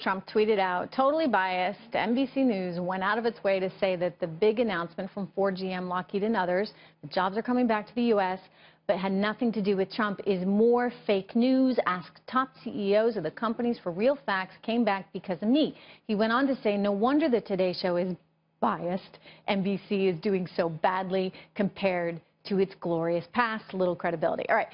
Trump tweeted out, totally biased, NBC News went out of its way to say that the big announcement from Ford, GM, Lockheed, and others, the jobs are coming back to the U.S., but had nothing to do with Trump, is more fake news. Asked top CEOs of the companies for real facts, came back because of me. He went on to say, no wonder the Today Show is biased. NBC is doing so badly compared to its glorious past. Little credibility. All right.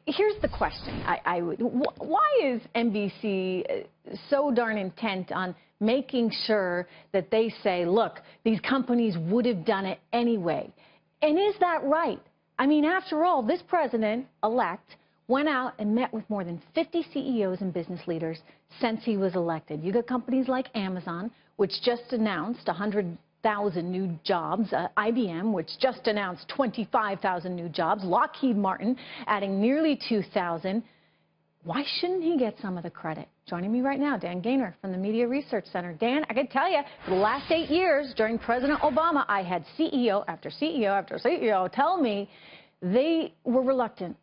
Here's the question. Why is NBC so darn intent on making sure that they say, look, these companies would have done it anyway? And is that right? I mean, after all, this president-elect went out and met with more than 50 CEOs and business leaders since he was elected. You got companies like Amazon, which just announced 100,000 new jobs, IBM, which just announced 25,000 new jobs, Lockheed Martin adding nearly 2,000. Why shouldn't he get some of the credit? Joining me right now, Dan Gainor from the Media Research Center. Dan, I can tell you, for the last 8 years during President Obama, I had CEO after CEO after CEO tell me they were reluctant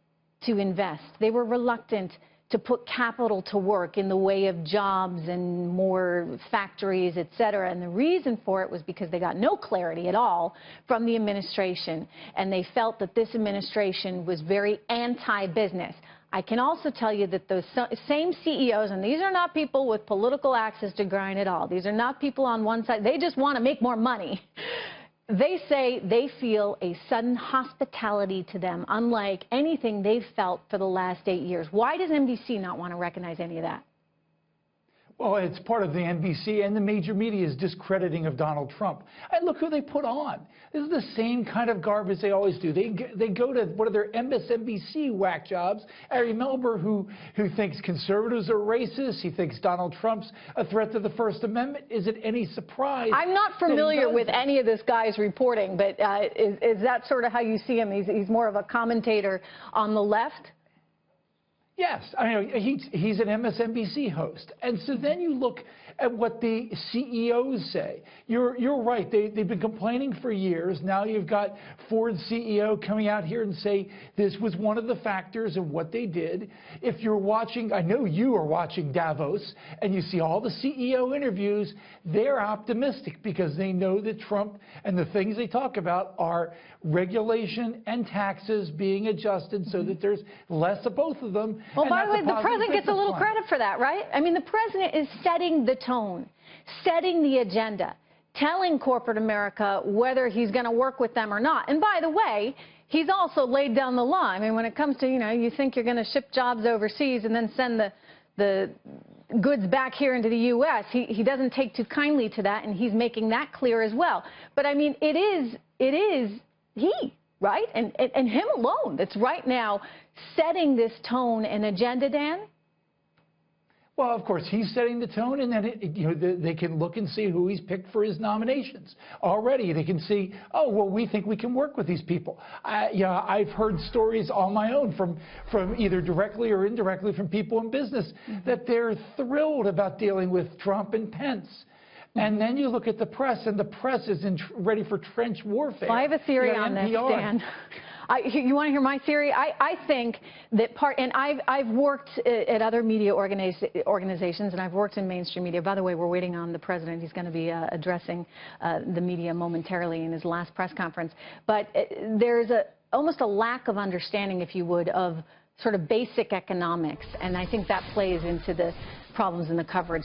to invest. They were reluctant to put capital to work in the way of jobs and more factories, et cetera. And the reason for it was because they got no clarity at all from the administration, and they felt that this administration was very anti-business. I can also tell you that those same CEOs, and these are not people with political axes to grind at all. These are not people on one side. They just want to make more money. They say they feel a sudden hospitality to them, unlike anything they've felt for the last 8 years. Why does NBC not want to recognize any of that? Well, it's part of the NBC and the major media's discrediting of Donald Trump. And look who they put on. This is the same kind of garbage they always do. They go to one of their MSNBC whack jobs, Ari Melber, who thinks conservatives are racist. He thinks Donald Trump's a threat to the First Amendment. Is it any surprise? I'm not familiar with any of this guy's reporting, but is that sort of how you see him? He's more of a commentator on the left? Yes, I mean, he's an MSNBC host. And so then you look at what the CEOs say. You're right. They've been complaining for years. Now you've got Ford's CEO coming out here and say this was one of the factors of what they did. If you're watching, I know you are watching Davos, and you see all the CEO interviews, they're optimistic because they know that Trump and the things they talk about are regulation and taxes being adjusted so that there's less of both of them. Well, by the way, the president gets a little credit for that, right? I mean, the president is setting the tone, setting the agenda, telling corporate America whether he's going to work with them or not. And by the way, he's also laid down the law. I mean, when it comes to, you think you're going to ship jobs overseas and then send the goods back here into the U.S., he doesn't take too kindly to that, and he's making that clear as well. But, I mean, it is he, right? And him alone that's right now setting this tone and agenda, Dan? Well, of course, he's setting the tone, and then they can look and see who he's picked for his nominations. Already, they can see, oh, well, we think we can work with these people. I've heard stories on my own from either directly or indirectly from people in business that they're thrilled about dealing with Trump and Pence. And then you look at the press, and the press is ready for trench warfare. Well, I have a theory on this, Dan. You want to hear my theory? I think that and I've worked at other media organizations, and I've worked in mainstream media. By the way, we're waiting on the president. He's going to be addressing the media momentarily in his last press conference. But there's almost a lack of understanding, if you would, of sort of basic economics, and I think that plays into the problems in the coverage.